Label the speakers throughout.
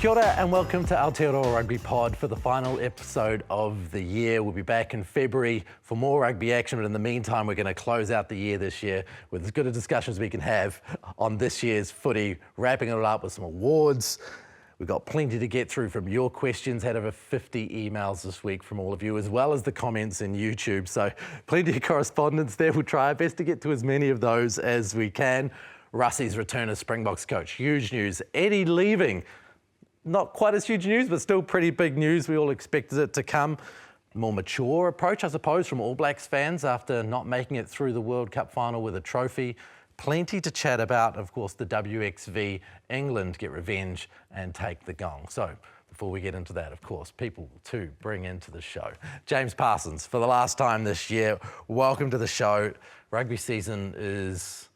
Speaker 1: Kia ora and welcome to Aotearoa Rugby Pod for the final episode of the year. We'll be back in February for more rugby action, but in the meantime, we're going to close out the year this year with as good a discussion as we can have on this year's footy, wrapping it up with some awards. We've got plenty to get through from your questions. Had over 50 emails this week from all of you, as well as the comments in YouTube. So plenty of correspondence there. We'll try our best to get to as many of those as we can. Rassie's return as Springboks coach. Huge news. Eddie leaving. Not quite as huge news, but still pretty big news. We all expected it to come. More mature approach, I suppose, from All Blacks fans after not making it through the World Cup final with a trophy. Plenty to chat about. Of course, the WXV England get revenge and take the gong. So before we get into that, of course, people to bring into the show. James Parsons, for the last time this year, welcome to the show. Rugby season is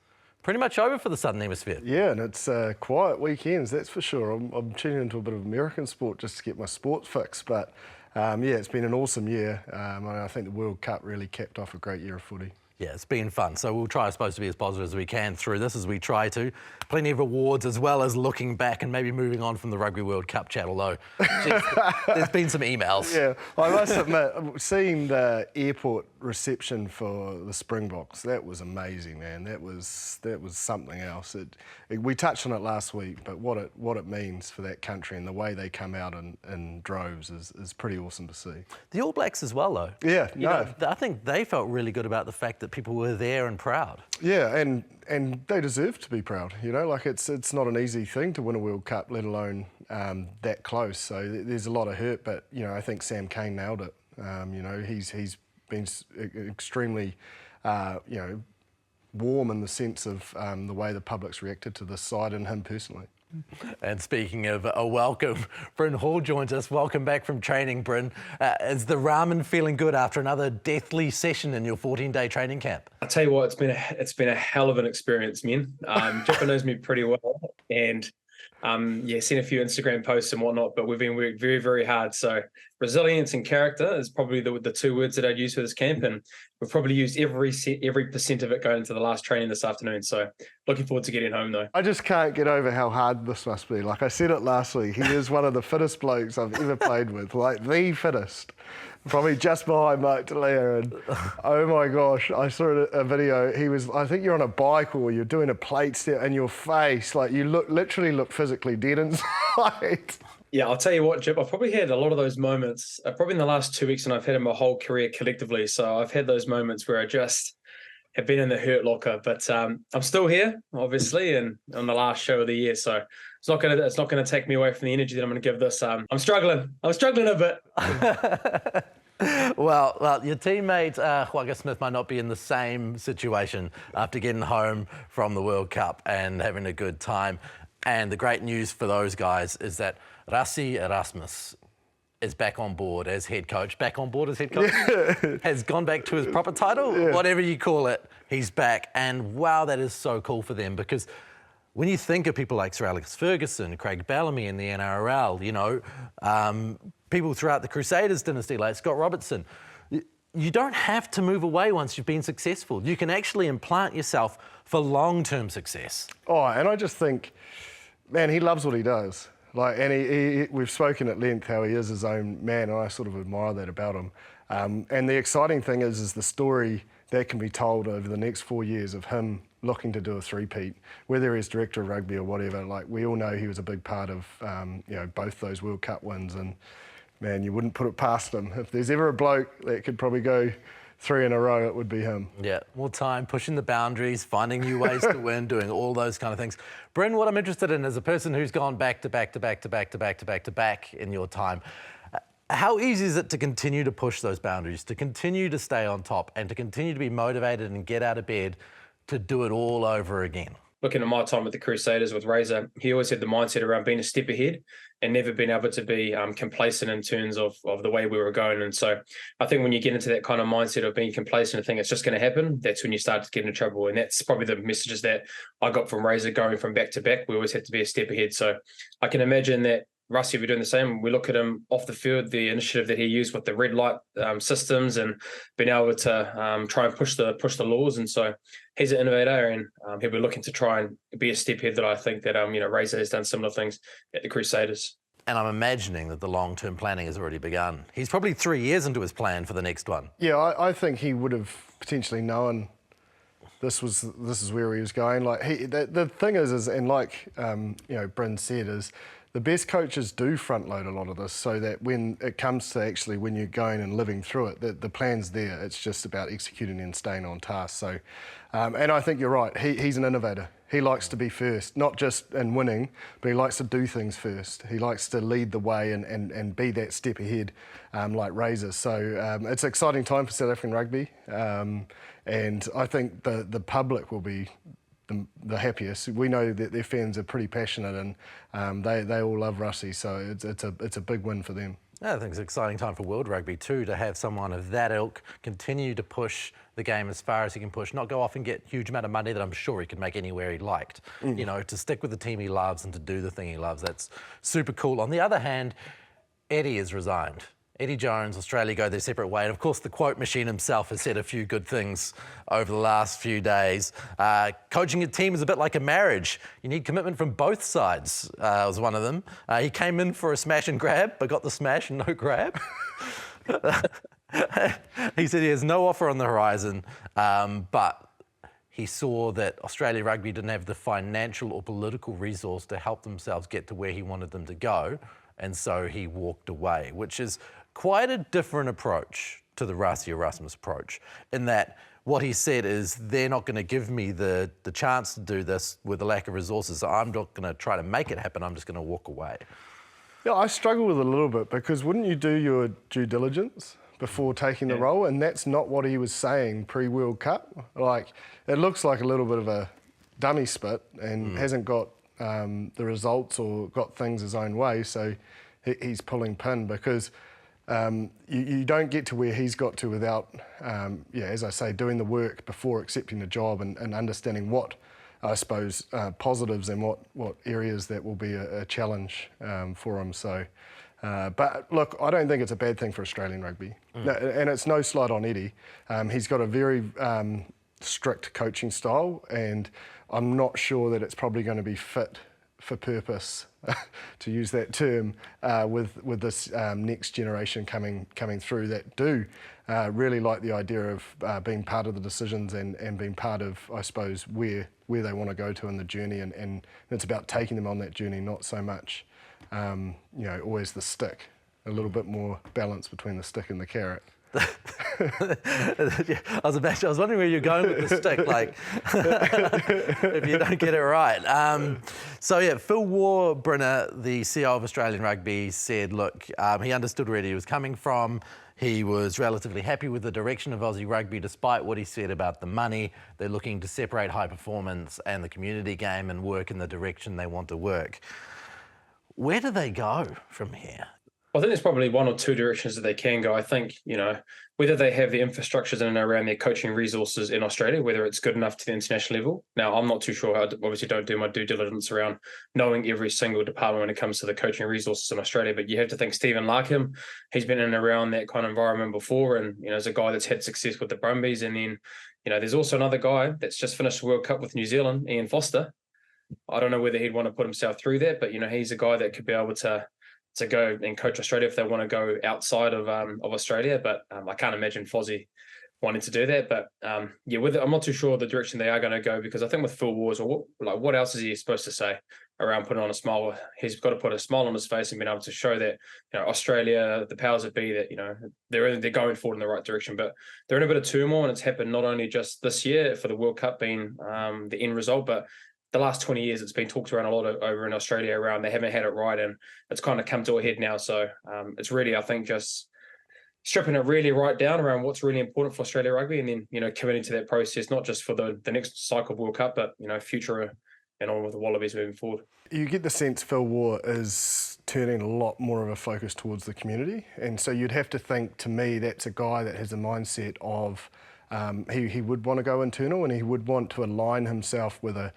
Speaker 1: pretty much over for the Southern Hemisphere.
Speaker 2: Yeah, and it's quiet weekends, that's for sure. I'm tuning into a bit of American sport just to get my sports fix, but yeah, it's been an awesome year. I think the World Cup really capped off a great year of footy. Yeah,
Speaker 1: it's been fun. So we'll try, I suppose, to be as positive as we can through this, as we try to. Plenty of awards, as well as looking back and maybe moving on from the Rugby World Cup chat, although geez, there's been some emails.
Speaker 2: Yeah, I must admit, seeing the airport reception for the Springboks, that was amazing, man. That was something else. We touched on it last week, but what it means for that country and the way they come out in droves is pretty awesome to see.
Speaker 1: The All Blacks as well, though.
Speaker 2: Yeah,
Speaker 1: you know, I think they felt really good about the fact that people were there and proud.
Speaker 2: Yeah, and they deserve to be proud. You know, like it's not an easy thing to win a World Cup, let alone that close. So there's a lot of hurt, but you know, I think Sam Cane nailed it. You know, he's been extremely, you know, warm in the sense of the way the public's reacted to this side and him personally.
Speaker 1: And speaking of a welcome, Bryn Hall joins us. Welcome back from training, Bryn. Is the ramen feeling good after another deathly session in your 14-day training camp?
Speaker 3: I'll tell you what, it's been a hell of an experience, man. Jipper knows me pretty well, and yeah, seen a few Instagram posts and whatnot, but we've been working very, very hard. So resilience and character is probably the two words that I'd use for this camp, and we've probably used every percent of it going into the last training this afternoon. So looking forward to getting home, though.
Speaker 2: I just can't get over how hard this must be. Like I said it last week, he is one of the fittest blokes I've ever played with, like the fittest. Probably just behind Mike D'Elia, and oh my gosh, I saw a video. I think you're on a bike or you're doing a plate step, and your face, like you literally look physically dead inside.
Speaker 3: Yeah, I'll tell you what, Jip, I've probably had a lot of those moments, probably in the last 2 weeks, and I've had in my whole career collectively. So I've had those moments where I just have been in the hurt locker, but I'm still here, obviously, and on the last show of the year. So it's not gonna take me away from the energy that I'm gonna give this. I'm struggling a bit.
Speaker 1: Well, your teammate, Waka Smith, might not be in the same situation after getting home from the World Cup and having a good time. And the great news for those guys is that Rassie Erasmus is back on board as head coach. Back on board as head coach? Yeah. Has gone back to his proper title, yeah. Whatever you call it, he's back. And wow, that is so cool for them, because when you think of people like Sir Alex Ferguson, Craig Bellamy in the NRL, you know, people throughout the Crusaders dynasty like Scott Robertson, you don't have to move away once you've been successful. You can actually implant yourself for long-term success. Oh,
Speaker 2: and I just think, man, he loves what he does. Like, and we've spoken at length how he is his own man, and I sort of admire that about him. And the exciting thing is the story that can be told over the next 4 years of him looking to do a three-peat, whether he's director of rugby or whatever. Like, we all know he was a big part of, you know, both those World Cup wins, and man, you wouldn't put it past him. If there's ever a bloke that could probably go 3 in a row, it would be him.
Speaker 1: Yeah, more time, pushing the boundaries, finding new ways to win, doing all those kind of things. Bryn, what I'm interested in as a person who's gone back to back in your time, how easy is it to continue to push those boundaries, to continue to stay on top, and to continue to be motivated and get out of bed to do it all over again?
Speaker 3: Looking at my time with the Crusaders with Razor, he always had the mindset around being a step ahead and never been able to be complacent in terms of the way we were going. And so I think when you get into that kind of mindset of being complacent and think it's just going to happen, that's when you start to get into trouble. And that's probably the messages that I got from Razor going from back to back. We always had to be a step ahead. So I can imagine that Rassie will be doing the same. We look at him off the field, the initiative that he used with the red light systems and being able to try and push the laws. And so he's an innovator, and he'll be looking to try and be a step ahead. That I think that Razor has done similar things at the Crusaders.
Speaker 1: And I'm imagining that the long-term planning has already begun. He's probably 3 years into his plan for the next one.
Speaker 2: Yeah, I think he would have potentially known this is where he was going. Like the thing is, and like Bryn said, is the best coaches do front load a lot of this, so that when it comes to actually when you're going and living through it, the plan's there. It's just about executing and staying on task. So, and I think you're right. He's an innovator. He likes to be first, not just in winning, but he likes to do things first. He likes to lead the way and be that step ahead, like Razor. So it's an exciting time for South African rugby, and I think the public will be the happiest. We know that their fans are pretty passionate, and they all love Rassie, so it's a big win for them.
Speaker 1: I think it's an exciting time for World Rugby too, to have someone of that ilk continue to push the game as far as he can push, not go off and get huge amount of money that I'm sure he could make anywhere he liked. You know, to stick with the team he loves and to do the thing he loves. That's super cool. On the other hand, Eddie has resigned. Eddie Jones, Australia go their separate way. And of course, the quote machine himself has said a few good things over the last few days. Coaching a team is a bit like a marriage. You need commitment from both sides, was one of them. He came in for a smash and grab, but got the smash and no grab. He said he has no offer on the horizon, but he saw that Australia Rugby didn't have the financial or political resource to help themselves get to where he wanted them to go. And so he walked away, which is quite a different approach to the Rassie Erasmus approach, in that what he said is, they're not going to give me the chance to do this with a lack of resources, so I'm not going to try to make it happen, I'm just going to walk away.
Speaker 2: Yeah, I struggle with it a little bit, because wouldn't you do your due diligence before taking the role? And that's not what he was saying pre-World Cup. Like, it looks like a little bit of a dummy spit and hasn't got the results or got things his own way, so he's pulling pin, because you don't get to where he's got to without, as I say, doing the work before accepting the job and understanding what, I suppose, positives and what areas that will be a challenge for him. So, but look, I don't think it's a bad thing for Australian rugby. No, and it's no slight on Eddie. He's got a very strict coaching style, and I'm not sure that it's probably going to be fit for purpose, to use that term, with this next generation coming through that do really like the idea of being part of the decisions and being part of, I suppose, where they want to go to in the journey, and it's about taking them on that journey, not so much, always the stick. A little bit more balance between the stick and the carrot.
Speaker 1: Yeah, I was wondering where you're going with the stick, like, if you don't get it right. So yeah, Phil Warbrenner, the CEO of Australian Rugby, said, look, he understood where he was coming from. He was relatively happy with the direction of Aussie rugby, despite what he said about the money. They're looking to separate high performance and the community game and work in the direction they want to work. Where do they go from here?
Speaker 3: I think there's probably one or two directions that they can go. I think, whether they have the infrastructures in and around their coaching resources in Australia, whether it's good enough to the international level. Now, I'm not too sure. I obviously don't do my due diligence around knowing every single department when it comes to the coaching resources in Australia. But you have to think Stephen Larkham, he's been in and around that kind of environment before. And, as a guy that's had success with the Brumbies. And then, there's also another guy that's just finished the World Cup with New Zealand, Ian Foster. I don't know whether he'd want to put himself through that, but, he's a guy that could be able to go and coach Australia if they want to go outside of Australia. But I can't imagine Fozzie wanting to do that. But I'm not too sure the direction they are going to go, because I think with Phil Wars, what else is he supposed to say around putting on a smile? He's got to put a smile on his face and being able to show that Australia, the powers that be, that they're going forward in the right direction. But they're in a bit of turmoil, and it's happened not only just this year for the World Cup being the end result, but the last 20 years, it's been talked around a lot over in Australia around they haven't had it right, and it's kind of come to a head now. So it's really, I think, just stripping it really right down around what's really important for Australia rugby, and then, committing to that process, not just for the next cycle of World Cup, but, future and on with the Wallabies moving forward. You
Speaker 2: get the sense Phil War is turning a lot more of a focus towards the community. And so you'd have to think, to me, that's a guy that has a mindset of he would want to go internal, and he would want to align himself with a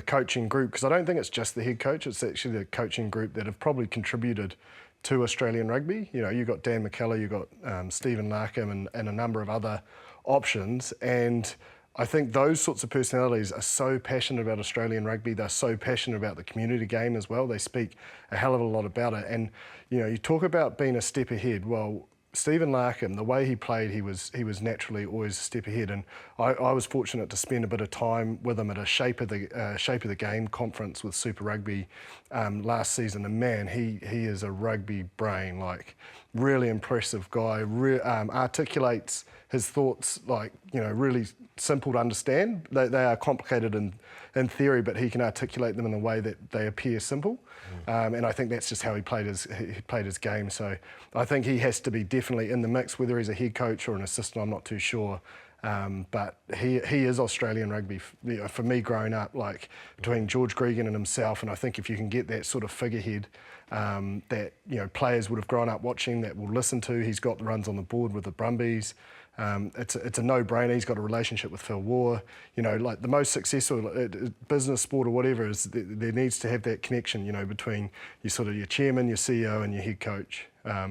Speaker 2: coaching group, because I don't think it's just the head coach, it's actually the coaching group that have probably contributed to Australian rugby. You've got Dan McKellar, you've got Stephen Larkham and a number of other options. And I think those sorts of personalities are so passionate about Australian rugby. They're so passionate about the community game as well. They speak a hell of a lot about it. And, you know, you talk about being a step ahead. Well, Stephen Larkham, the way he played, he was naturally always a step ahead. And I was fortunate to spend a bit of time with him at a Shape of the Game conference with Super Rugby last season. And man, he is a rugby brain, like really impressive guy, articulates his thoughts like, you know, really simple to understand. They are complicated in theory, but he can articulate them in a way that they appear simple. And I think that's just how he played his game. So I think he has to be definitely in the mix, whether he's a head coach or an assistant, I'm not too sure. But he is Australian rugby. You know, for me growing up, like between George Gregan and himself, and I think if you can get that sort of figurehead that, you know, players would have grown up watching, that will listen to. He's got the runs on the board with the Brumbies. It's a no-brainer. He's got a relationship with Phil Waugh. You know, like the most successful business, sport or whatever is there needs to have that connection, you know, between your chairman, your CEO and your head coach,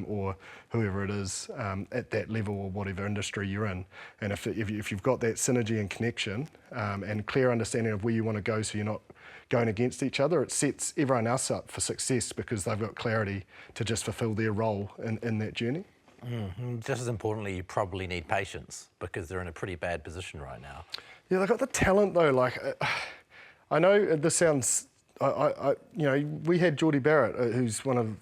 Speaker 2: or whoever it is at that level or whatever industry you're in. And if you've got that synergy and connection and clear understanding of where you want to go, so you're not going against each other, it sets everyone else up for success because they've got clarity to just fulfil their role in that journey.
Speaker 1: Just as importantly, you probably need patience because they're in a pretty bad position right now.
Speaker 2: Yeah, they've got the talent though. Like, I know this sounds, you know, we had Geordie Barrett, who's one of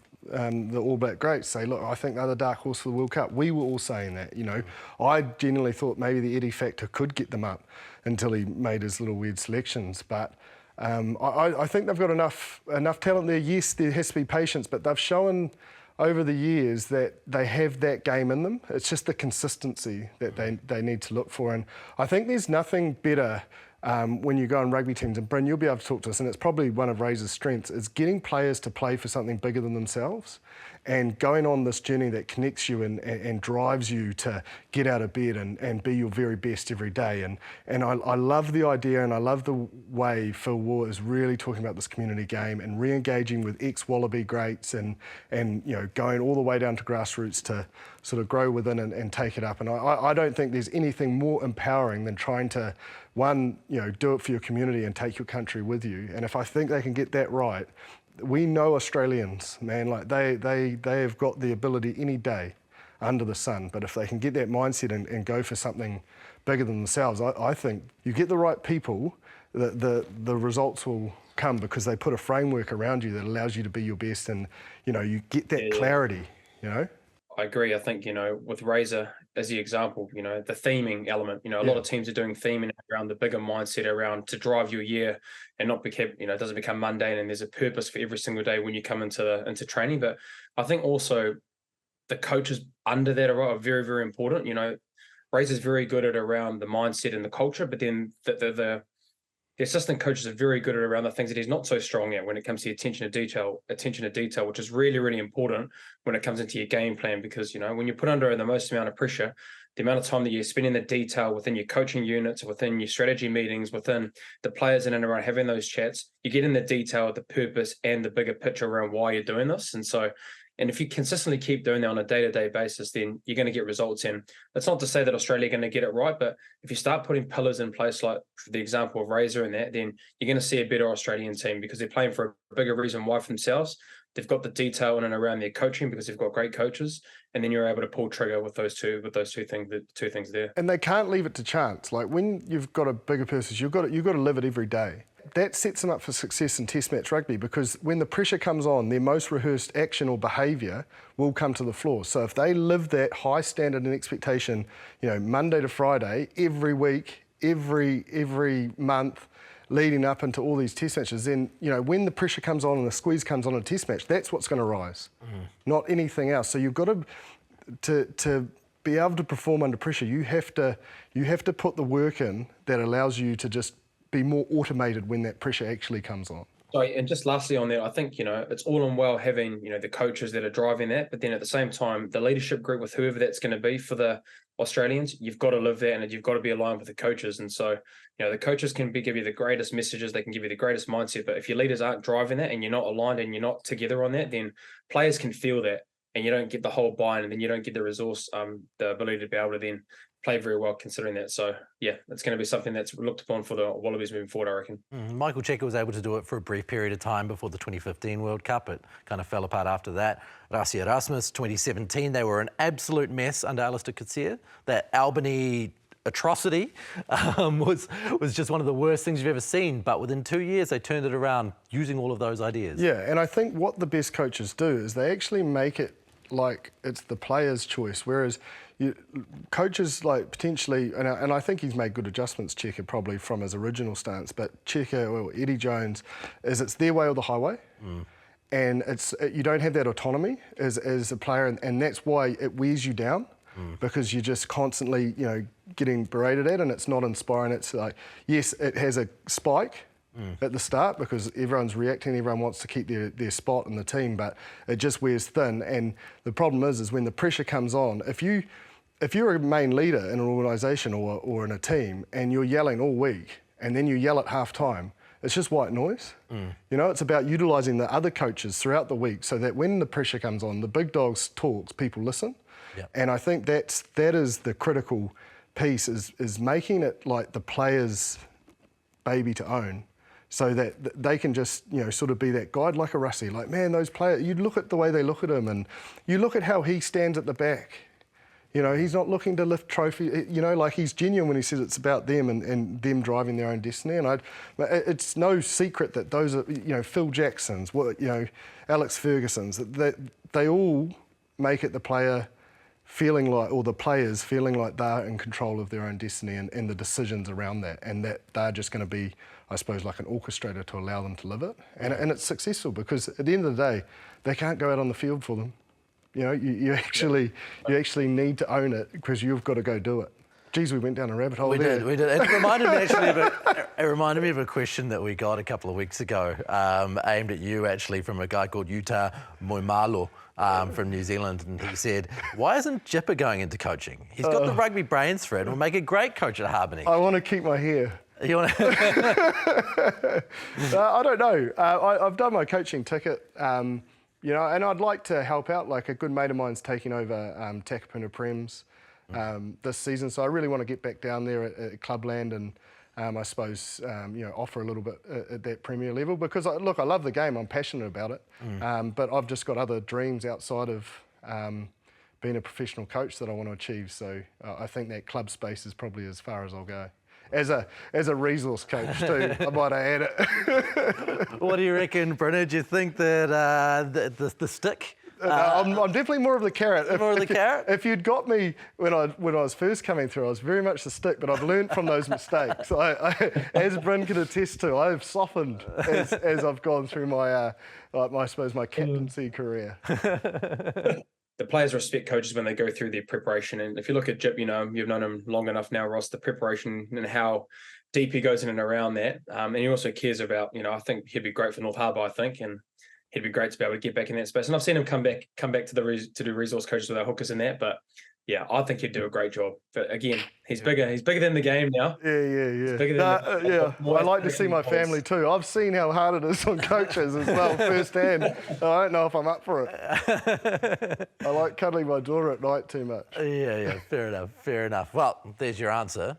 Speaker 2: the All Black greats, say, look, I think they're the dark horse for the World Cup. We were all saying that, you know. I genuinely thought maybe the Eddie factor could get them up until he made his little weird selections. But I think they've got enough talent there. Yes, there has to be patience, but they've shown over the years that they have that game in them. It's just the consistency that they need to look for. And I think there's nothing better when you go on rugby teams, and Bryn, you'll be able to talk to us, and it's probably one of Razor's strengths, is getting players to play for something bigger than themselves and going on this journey that connects you and drives you to get out of bed and be your very best every day. And I love the idea, and I love the way Phil Waugh is really talking about this community game and re-engaging with ex-Wallaby greats and you know, going all the way down to grassroots to sort of grow within and take it up. And I don't think there's anything more empowering than trying to, one, you know, do it for your community and take your country with you. And if I think they can get that right, we know Australians, man, like they have got the ability any day under the sun. But if they can get that mindset and go for something bigger than themselves, I think you get the right people, the results will come because they put a framework around you that allows you to be your best, and, you know, you get that clarity, you know.
Speaker 3: I agree. I think, you know, with Razor as the example, you know, the theming element, you know, a lot of teams are doing theming around the bigger mindset around to drive your year and not become, you know, it doesn't become mundane, and there's a purpose for every single day when you come into training. But I think also the coaches under that are very, very important. You know, Razor's very good at around the mindset and the culture, but then the assistant coaches are very good at around the things that he's not so strong at when it comes to attention to detail, which is really, really important when it comes into your game plan. Because, you know, when you're put under the most amount of pressure, the amount of time that you're spending the detail within your coaching units, within your strategy meetings, within the players in and around having those chats, you get in the detail, the purpose and the bigger picture around why you're doing this. And if you consistently keep doing that on a day-to-day basis, then you're going to get results in. That's not to say that Australia are going to get it right, but if you start putting pillars in place, like for the example of Razor and that, then you're going to see a better Australian team because they're playing for a bigger reason why for themselves. They've got the detail in and around their coaching because they've got great coaches, and then you're able to pull trigger with those two things there.
Speaker 2: And they can't leave it to chance. Like when you've got a bigger purpose, you've got to live it every day. That sets them up for success in Test match rugby, because when the pressure comes on, their most rehearsed action or behaviour will come to the floor. So if they live that high standard and expectation, you know, Monday to Friday, every week, every month, leading up into all these Test matches, then, you know, when the pressure comes on and the squeeze comes on in a Test match, that's what's going to rise, not anything else. So you've got to be able to perform under pressure. You have to put the work in that allows you to just be more automated when that pressure actually comes on.
Speaker 3: So, and just lastly on that, I think, you know, it's all and well having, you know, the coaches that are driving that, but then at the same time, the leadership group with whoever that's going to be for the Australians, you've got to live that, and you've got to be aligned with the coaches. And so, you know, the coaches can give you the greatest messages, they can give you the greatest mindset, but if your leaders aren't driving that and you're not aligned and you're not together on that, then players can feel that and you don't get the whole buy-in, and then you don't get the resource, the ability to be able to then play very well considering that. So, yeah, it's going to be something that's looked upon for the Wallabies moving forward, I reckon.
Speaker 1: Michael Cheika was able to do it for a brief period of time before the 2015 World Cup. It kind of fell apart after that. Rassie, 2017, they were an absolute mess under Alistair Coetzee. That Albany atrocity was just one of the worst things you've ever seen. But within 2 years, they turned it around using all of those ideas.
Speaker 2: Yeah, and I think what the best coaches do is they actually make it like it's the player's choice, whereas coaches like potentially, and I think he's made good adjustments, Cheika, probably from his original stance, but Cheika or Eddie Jones, is it's their way or the highway. And you don't have that autonomy as a player, and that's why it wears you down, because you're just constantly, getting berated at, and it's not inspiring. It's like, yes, it has a spike at the start because everyone's reacting, everyone wants to keep their spot in the team, but it just wears thin. And the problem is when the pressure comes on, if you're a main leader in an organisation or in a team and you're yelling all week and then you yell at half time, it's just white noise. It's about utilising the other coaches throughout the week so that when the pressure comes on, the big dogs talks, people listen. Yep. And I think that is the critical piece, is making it like the players' baby to own, so that they can just, sort of be that guide, like a Rassie. Like, man, those players, you look at the way they look at him, and you look at how he stands at the back. He's not looking to lift trophy. Like, he's genuine when he says it's about them and them driving their own destiny. And it's no secret that those are, Phil Jacksons, Alex Ferguson's, that they all make it the player feeling like, or the players feeling like they're in control of their own destiny and the decisions around that, and that they're just going to be, I suppose, like an orchestrator to allow them to live it. And it's successful because at the end of the day, they can't go out on the field for them. You actually need to own it because you've got to go do it. Geez, we went down a rabbit hole there.
Speaker 1: We did. It reminded me of a question that we got a couple of weeks ago, aimed at you actually, from a guy called Utah Moimalo from New Zealand, and he said, "Why isn't Jipper going into coaching? He's got the rugby brains for it and will make a great coach at Harmony."
Speaker 2: I want to keep my hair.
Speaker 1: You want to...
Speaker 2: I don't know. I've done my coaching ticket. And I'd like to help out. Like, a good mate of mine's taking over Takapuna Prems this season, so I really want to get back down there at Clubland and I suppose offer a little bit at that Premier level, because I love the game. I'm passionate about it, but I've just got other dreams outside of being a professional coach that I want to achieve. So I think that club space is probably as far as I'll go. As a resource coach too, I might add it.
Speaker 1: What do you reckon, Brynner? Do you think that the stick?
Speaker 2: I'm definitely more of the carrot.
Speaker 1: More of the carrot?
Speaker 2: If you'd got me when I was first coming through, I was very much the stick, but I've learned from those mistakes. As Bryn can attest to, I've softened as I've gone through my, I suppose, my captaincy career.
Speaker 3: The players respect coaches when they go through their preparation. And if you look at Jip, you've known him long enough now, Ross, the preparation and how deep he goes in and around that. And he also cares about, I think he'd be great for North Harbour, I think, and he'd be great to be able to get back in that space. And I've seen him come back to do resource coaches with our hookers in that. But yeah, I think he'd do a great job. But again, he's bigger. He's bigger than the game now.
Speaker 2: Yeah. I like to see my family too. I've seen how hard it is on coaches as well firsthand. I don't know if I'm up for it. I like cuddling my daughter at night too much.
Speaker 1: Yeah. Fair enough. Well, there's your answer.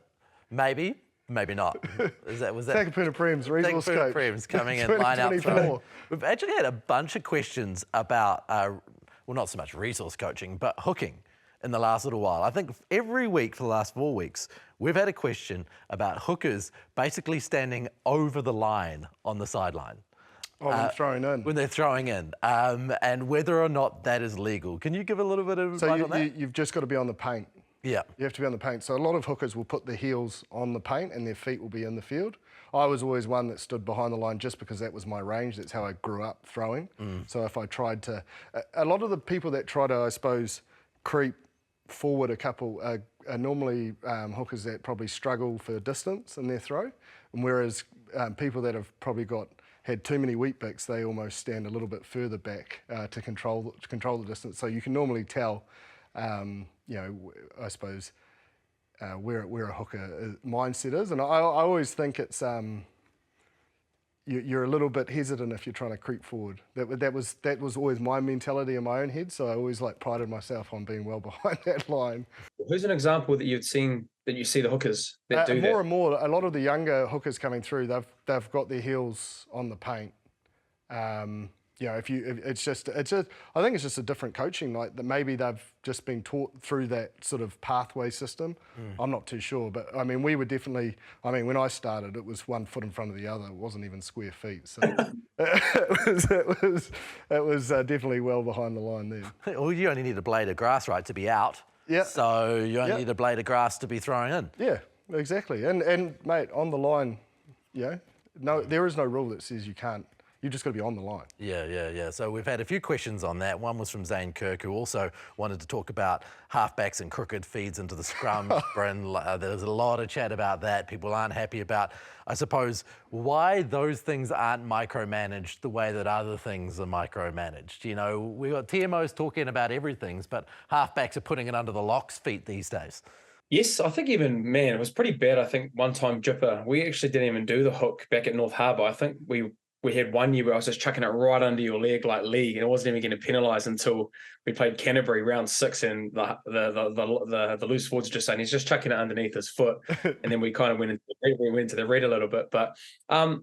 Speaker 1: Maybe not. Was that?
Speaker 2: Takapuna Prems, resource coach.
Speaker 1: Takapuna Prems coming in, line out. We've actually had a bunch of questions about, not so much resource coaching, but hooking in the last little while. I think every week for the last 4 weeks, we've had a question about hookers basically standing over the line on the sideline.
Speaker 2: When they're
Speaker 1: throwing in. And whether or not that is legal. Can you give a little bit of advice on that?
Speaker 2: You've just got to be on the paint.
Speaker 1: Yeah.
Speaker 2: You have to be on the paint. So a lot of hookers will put their heels on the paint and their feet will be in the field. I was always one that stood behind the line just because that was my range. That's how I grew up throwing. So if I tried to... A lot of the people that try to, I suppose, creep forward a couple are normally hookers that probably struggle for distance in their throw. And whereas people that have probably had too many wheat bix, they almost stand a little bit further back to control the distance. So you can normally tell... I suppose where a hooker mindset is, and I always think it's you're a little bit hesitant if you're trying to creep forward. That was always my mentality in my own head. So I always prided myself on being well behind that line.
Speaker 3: Who's an example that you see the hookers that do
Speaker 2: more
Speaker 3: that?
Speaker 2: and more, a lot of the younger hookers coming through, they've got their heels on the paint. I think it's just a different coaching. Like that, maybe they've just been taught through that sort of pathway system. I'm not too sure, but I mean, we were definitely. I mean, when I started, it was 1 foot in front of the other. It wasn't even square feet. So it was definitely well behind the line there.
Speaker 1: Well, you only need a blade of grass, right, to be out.
Speaker 2: Yeah.
Speaker 1: So you only need a blade of grass to be throwing in.
Speaker 2: Yeah, exactly. And mate, on the line, no, there is no rule that says you can't. You just got to be on the line.
Speaker 1: Yeah. So we've had a few questions on that. One was from Zane Kirk, who also wanted to talk about halfbacks and crooked feeds into the scrum. There's a lot of chat about that. People aren't happy about, I suppose, why those things aren't micromanaged the way that other things are micromanaged. You know, we've got TMOs talking about everything, but halfbacks are putting it under the lock's feet these days.
Speaker 3: Yes, I think even, man, it was pretty bad. I think one time, Jipper, we actually didn't even do the hook back at North Harbour. I think we had 1 year where I was just chucking it right under your leg like league, and it wasn't even getting penalised until we played Canterbury round 6, and the loose forwards just saying he's just chucking it underneath his foot, and then we kind of went into the red a little bit. But I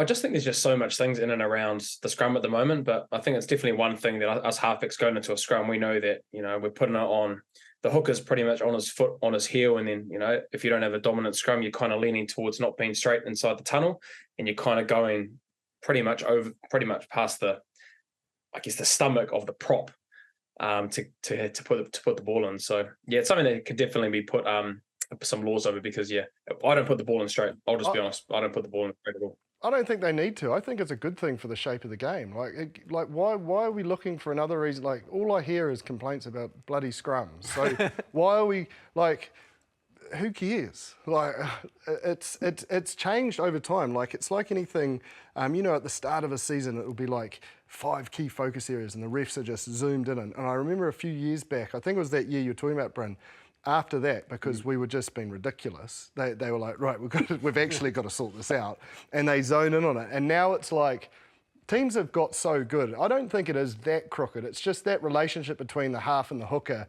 Speaker 3: just think there's just so much things in and around the scrum at the moment. But I think it's definitely one thing that us halfbacks going into a scrum, we know that we're putting it on. The hooker's pretty much on his foot, on his heel, and then, if you don't have a dominant scrum, you're kind of leaning towards not being straight inside the tunnel, and you're kind of going pretty much past the stomach of the prop to put the ball in. So yeah, it's something that could definitely be put some laws over, because I don't put the ball in straight. I'll just be honest, I don't put the ball in straight at all.
Speaker 2: I don't think they need to. I think it's a good thing for the shape of the game. Why are we looking for another reason? Like, all I hear is complaints about bloody scrums. So why are we who cares? Like, it's changed over time. Like, it's like anything. At the start of a season, it will be like 5 key focus areas, and the refs are just zoomed in. And I remember a few years back, I think it was that year you're talking about, Bryn. After that, because we were just being ridiculous, they were like, right, we've actually got to sort this out. And they zone in on it. And now it's like, teams have got so good. I don't think it is that crooked. It's just that relationship between the half and the hooker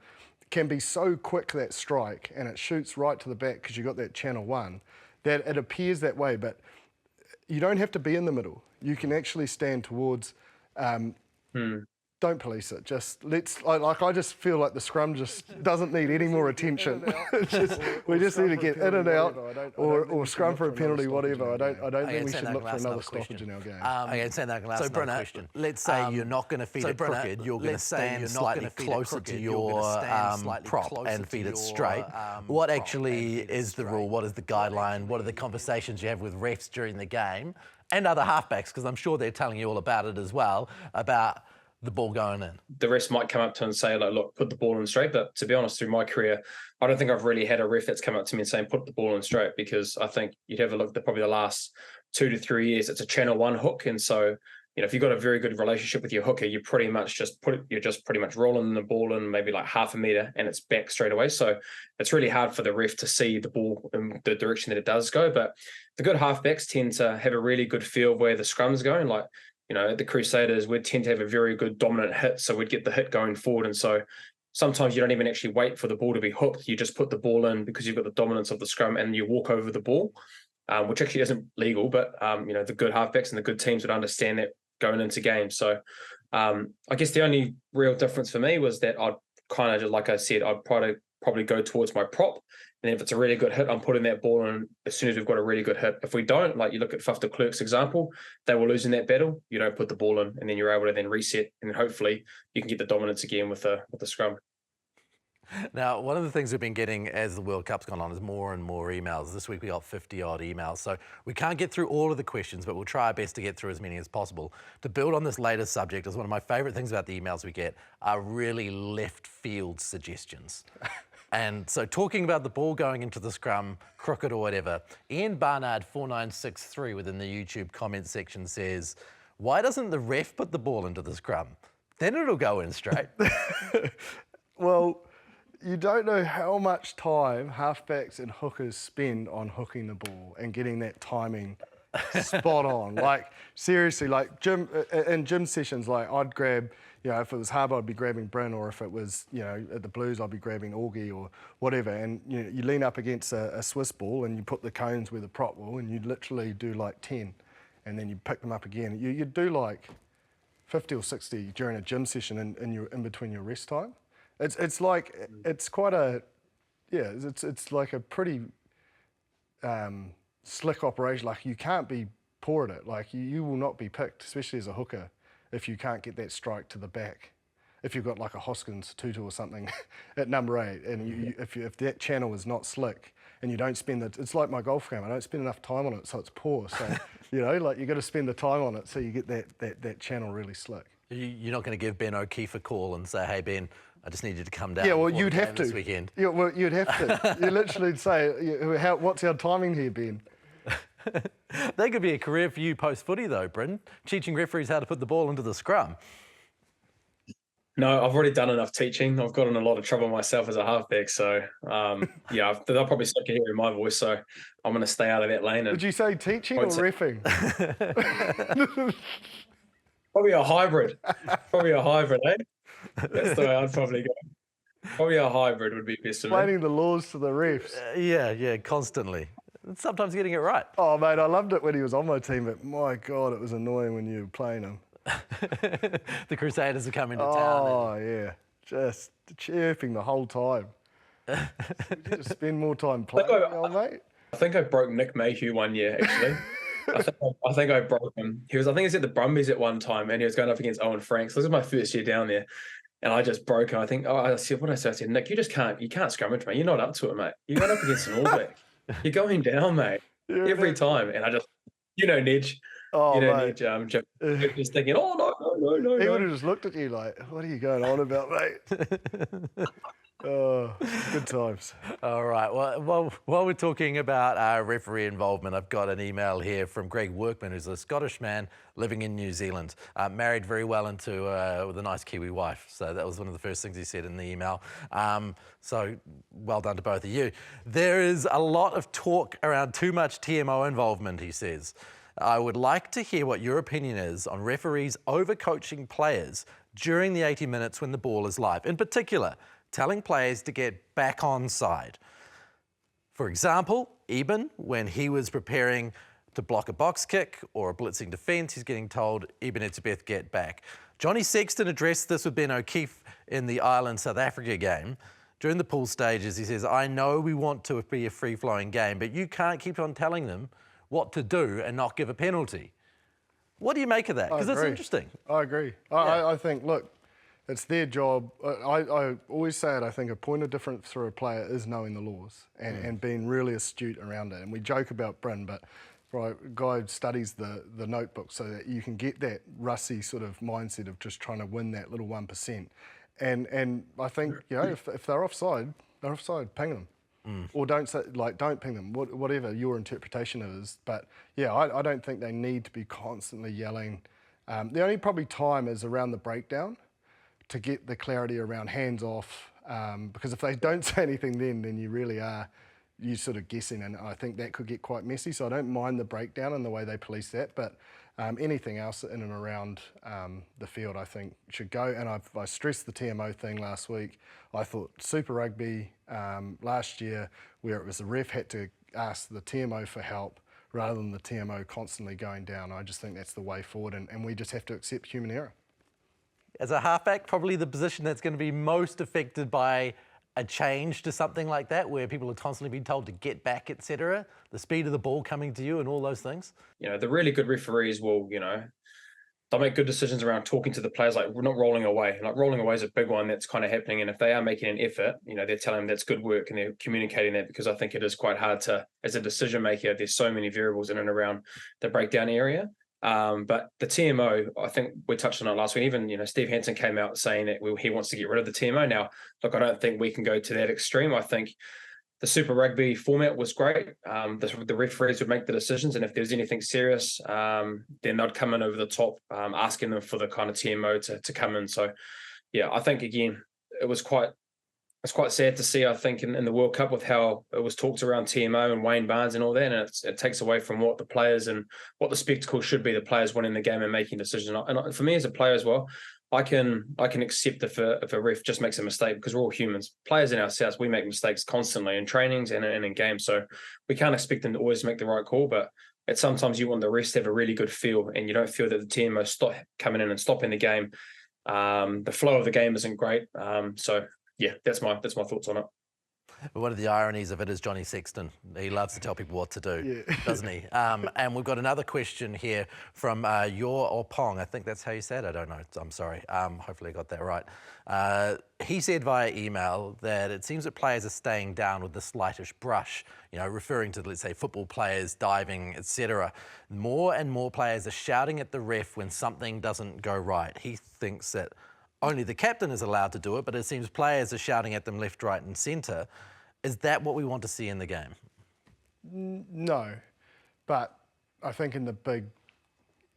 Speaker 2: can be so quick, that strike, and it shoots right to the back because you've got that channel 1, that it appears that way. But you don't have to be in the middle. You can actually stand towards... Don't police it. Just I just feel like the scrum just doesn't need any more attention. We just need to get in and out, or scrum for a penalty, whatever. I don't think we should look for another stoppage in our game.
Speaker 1: So, Brenna, let's say you're not going to feed it crooked. You're going to stand slightly closer to your prop and feed it straight. What actually is the rule? What is the guideline? What are the conversations you have with refs during the game and other halfbacks? Because I'm sure they're telling you all about it as well, about the ball going in.
Speaker 3: The refs might come up to and say, like, look, put the ball in straight. But to be honest, through my career, I don't think I've really had a ref that's come up to me and saying, put the ball in straight, because I think you'd have a look at probably the last 2 to 3 years, it's a channel 1 hook. And so, if you've got a very good relationship with your hooker, you pretty much you're just pretty much rolling the ball in maybe like half a meter and it's back straight away. So it's really hard for the ref to see the ball in the direction that it does go. But the good halfbacks tend to have a really good feel of where the scrum's going. Like, at the Crusaders, we'd tend to have a very good dominant hit, so we'd get the hit going forward. And so sometimes you don't even actually wait for the ball to be hooked. You just put the ball in because you've got the dominance of the scrum, and you walk over the ball, which actually isn't legal. But, the good halfbacks and the good teams would understand that going into games. So I guess the only real difference for me was that I'd kind of, like I said, I'd probably go towards my prop. And if it's a really good hit, I'm putting that ball in as soon as we've got a really good hit. If we don't, like you look at Faf de Klerk's example, they were losing that battle. You don't put the ball in, and then you're able to then reset, and hopefully you can get the dominance again with the scrum.
Speaker 1: Now, one of the things we've been getting as the World Cup's gone on is more and more emails. This week we got 50-odd emails, so we can't get through all of the questions, but we'll try our best to get through as many as possible. To build on this latest subject, is one of my favourite things about the emails we get are really left field suggestions. And so, talking about the ball going into the scrum, crooked or whatever, Ian Barnard 4963 within the YouTube comment section says, why doesn't the ref put the ball into the scrum? Then it'll go in straight.
Speaker 2: Well, you don't know how much time halfbacks and hookers spend on hooking the ball and getting that timing spot on. Like, seriously, like in gym sessions, like I'd grab, if it was Harbour, I'd be grabbing Bryn, or if it was, at the Blues, I'd be grabbing Augie or whatever. And you lean up against a Swiss ball and you put the cones where the prop will, and you literally do like 10, and then you pick them up again. You do like 50 or 60 during a gym session in between your rest time. It's quite a, it's like a pretty slick operation. Like, you can't be poor at it. Like, you will not be picked, especially as a hooker, if you can't get that strike to the back. If you've got like a Hoskins Tutu or something at number 8, and if that channel is not slick, and you don't spend it's like my golf game. I don't spend enough time on it, so it's poor. So like, you got to spend the time on it so you get that channel really slick.
Speaker 1: You're not going to give Ben O'Keefe a call and say, "Hey Ben, I just need you to come down."
Speaker 2: Yeah, well, you'd have to
Speaker 1: this weekend.
Speaker 2: Yeah, well, you'd have to. You literally say, "What's our timing here, Ben?"
Speaker 1: That could be a career for you post-footy, though, Bryn, teaching referees how to put the ball into the scrum.
Speaker 3: No, I've already done enough teaching. I've got in a lot of trouble myself as a halfback. So, they'll probably start hearing my voice. So I'm going to stay out of that lane.
Speaker 2: Did you say teaching or reffing?
Speaker 3: Probably a hybrid. Eh? That's the way I'd probably go. Probably a hybrid would be best for me.
Speaker 2: Explaining the laws to the refs.
Speaker 1: Yeah, constantly. Sometimes getting it right.
Speaker 2: Oh, mate, I loved it when he was on my team, but my God, it was annoying when you were playing him.
Speaker 1: The Crusaders are coming to town.
Speaker 2: Oh, yeah. Just chirping the whole time. Would you just spend more time playing, old mate?
Speaker 3: I think I broke Nick Mayhew one year, actually. I think I broke him. I think he was at the Brumbies at one time, and he was going up against Owen Franks. This was my first year down there, and I just broke him. I think, I said, I said, Nick, you can't scrummage, mate. You're not up to it, mate. You got up against an All Black. You're going down, mate, every time. And I just, Nedge.
Speaker 2: Oh, mate.
Speaker 3: Nedge, just thinking, no.
Speaker 2: He would have just looked at you like, what are you going on about, mate? Oh, good times.
Speaker 1: All right. Well, while we're talking about referee involvement, I've got an email here from Greg Workman, who's a Scottish man living in New Zealand, married very well into with a nice Kiwi wife. So that was one of the first things he said in the email. So well done to both of you. There is a lot of talk around too much TMO involvement, he says. I would like to hear what your opinion is on referees overcoaching players during the 80 minutes when the ball is live. In particular, telling players to get back on side. For example, Eben, when he was preparing to block a box kick or a blitzing defence, he's getting told, Eben Etzebeth, get back. Johnny Sexton addressed this with Ben O'Keefe in the Ireland-South Africa game. During the pool stages, he says, I know we want to be a free-flowing game, but you can't keep on telling them what to do and not give a penalty. What do you make of that? Because it's interesting.
Speaker 2: I agree. I think, look, it's their job. I always say it, I think a point of difference for a player is knowing the laws and being really astute around it. And we joke about Bryn, but a guy studies the notebook so that you can get that Rassie sort of mindset of just trying to win that little 1%. And I think, if they're offside, ping them. Or don't ping them, whatever your interpretation is. But yeah, I don't think they need to be constantly yelling. The only probably time is around the breakdown to get the clarity around hands off. Because if they don't say anything then you really are, you sort of guessing, and I think that could get quite messy. So I don't mind the breakdown and the way they police that, but anything else in and around the field I think should go. And I stressed the TMO thing last week. I thought Super Rugby last year, where it was the ref had to ask the TMO for help rather than the TMO constantly going down. I just think that's the way forward, and we just have to accept human error.
Speaker 1: As a halfback, probably the position that's going to be most affected by a change to something like that, where people are constantly being told to get back, etc. The speed of the ball coming to you and all those things. The really good referees will, they'll make good decisions around talking to the players, like we're not rolling away. Like rolling away is a big one that's kind of happening. And if they are making an effort, they're telling them that's good work and they're communicating that, because I think it is quite hard to, as a decision maker, there's so many variables in and around the breakdown area. But the TMO, I think we touched on it last week. Even, Steve Hansen came out saying that he wants to get rid of the TMO. Now, look, I don't think we can go to that extreme. I think the Super Rugby format was great. The referees would make the decisions, and if there's anything serious, then they'd come in over the top, asking them for the kind of TMO to come in. So, yeah, I think, again, it was quite
Speaker 3: It's quite sad to see, I think, in the World Cup with how it was talked around TMO and Wayne Barnes and all that, and it takes away from what the players and what the spectacle should be, the players winning the game and making decisions. And for me as a player as well, I can accept if a ref just makes a mistake, because we're all humans. Players in ourselves, we make mistakes constantly in trainings and in games, so we can't expect them to always make the right call, but sometimes you want the refs to have a really good feel, and you don't feel that the TMO stop coming in and stopping the game. The flow of the game isn't great. So yeah, that's my thoughts on it.
Speaker 1: But one of the ironies of it is Johnny Sexton. He loves to tell people what to do, doesn't he? And we've got another question here from Your Opong. I think that's how you say it. I don't know. I'm sorry. Hopefully I got that right. He said via email that it seems that players are staying down with the slightest brush, you know, referring to, let's say, football players, diving, etc. More and more players are shouting at the ref when something doesn't go right. He thinks that only the captain is allowed to do it, but it seems players are shouting at them left, right and centre. Is that what we want to see in the game?
Speaker 2: No, but I think in the big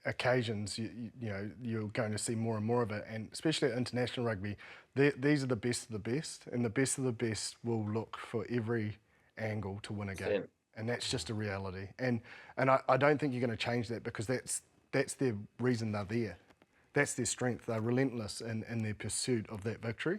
Speaker 2: occasions, you know, you're going to see more and more of it, and especially at international rugby, these are the best of the best, and the best of the best will look for every angle to win a game, and that's just a reality. And I don't think you're going to change that, because that's their reason they're there. That's their strength. They're relentless in their pursuit of that victory,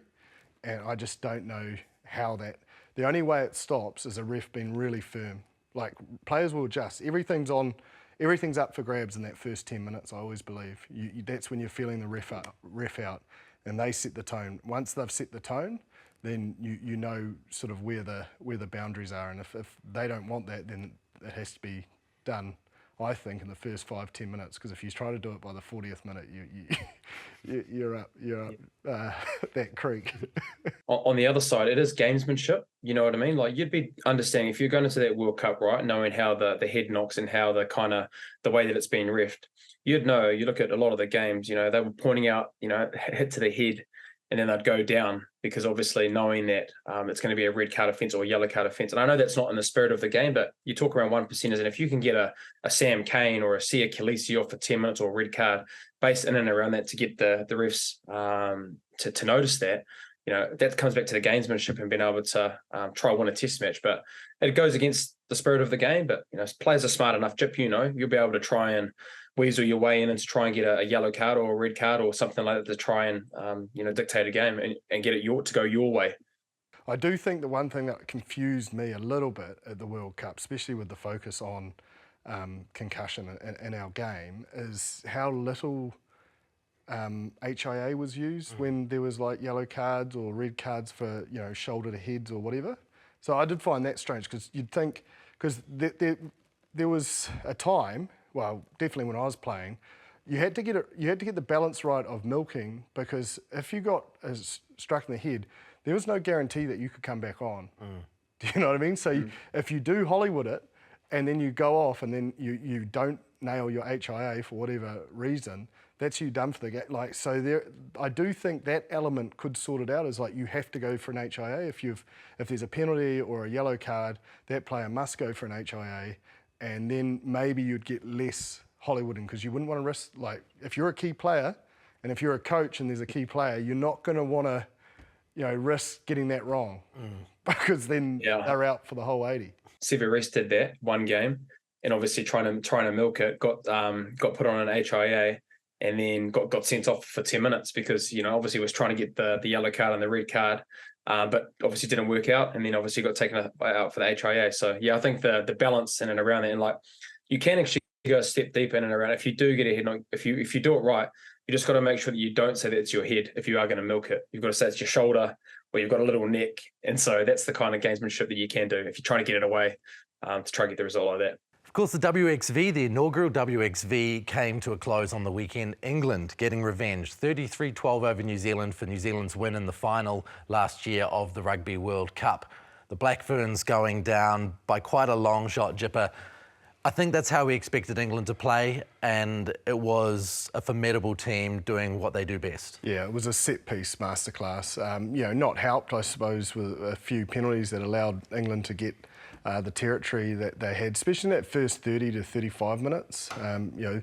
Speaker 2: and I just don't know how that. The only way it stops is a ref being really firm. Like, players will adjust. Everything's up for grabs in that first 10 minutes, I always believe. That's when you're feeling the ref out, and they set the tone. Once they've set the tone, then you know sort of where the boundaries are, and if they don't want that, then it has to be done, I think, in the first 5-10 minutes, because if you try to do it by the 40th minute, you're up that creek.
Speaker 3: On the other side, it is gamesmanship. You know what I mean? Like, you'd be understanding if you're going into that World Cup, right, knowing how the head knocks and how the way that it's being reffed. You'd know. You look at a lot of the games. You know, they were pointing out, you know, hit to the head, and then they'd go down, because obviously knowing that it's going to be a red card offence or a yellow card offence. And I know that's not in the spirit of the game, but you talk around 1%ers, and if you can get a Sam Cane or a Sia Khaleesi off for 10 minutes or a red card, based in and around that, to get the refs to notice that, you know, that comes back to the gamesmanship and being able to try win a test match. But it goes against the spirit of the game. But, you know, players are smart enough, Jip, you know, you'll be able to try and weasel your way in and to try and get a yellow card or a red card or something like that to try and, you know, dictate a game and get it to go your way.
Speaker 2: I do think the one thing that confused me a little bit at the World Cup, especially with the focus on concussion in our game, is how little HIA was used when there was like yellow cards or red cards for, you know, shoulder to heads or whatever. So I did find that strange, because you'd think, because there was a time, well, definitely when I was playing, you had to get the balance right of milking, because if you got struck in the head, there was no guarantee that you could come back on. Do you know what I mean? So if you do Hollywood it, and then you go off, and then you don't nail your HIA for whatever reason, that's you done for the game. Like, so I do think that element could sort it out, is like you have to go for an HIA. If there's a penalty or a yellow card, that player must go for an HIA, and then maybe you'd get less Hollywooding, because you wouldn't want to risk, like, if you're a key player and if you're a coach and there's a key player, you're not going to want to, you know, risk getting that wrong, because then they're out for the whole 80.
Speaker 3: Severus did that one game, and obviously trying to milk it, got put on an HIA, and then got sent off for 10 minutes because, you know, obviously was trying to get the yellow card and the red card, but obviously didn't work out, and then obviously got taken out for the HIA. So yeah, I think the balance in and around it, and like, you can actually go a step deep in and around. If you do get a head knock, if you do it right, you just got to make sure that you don't say that it's your head. If you are going to milk it, you've got to say it's your shoulder, or you've got a little neck. And so that's the kind of gamesmanship that you can do if you're trying to get it away, to try and get the result like that.
Speaker 1: Of course, the WXV, the inaugural WXV, came to a close on the weekend. England getting revenge, 33-12 over New Zealand for New Zealand's win in the final last year of the Rugby World Cup. The Black Ferns going down by quite a long shot, Jipper. I think that's how we expected England to play, and it was a formidable team doing what they do best. Yeah,
Speaker 2: it was a set-piece masterclass. You know, not helped, I suppose, with a few penalties that allowed England to get the territory that they had, especially in that first 30 to 35 minutes. You know,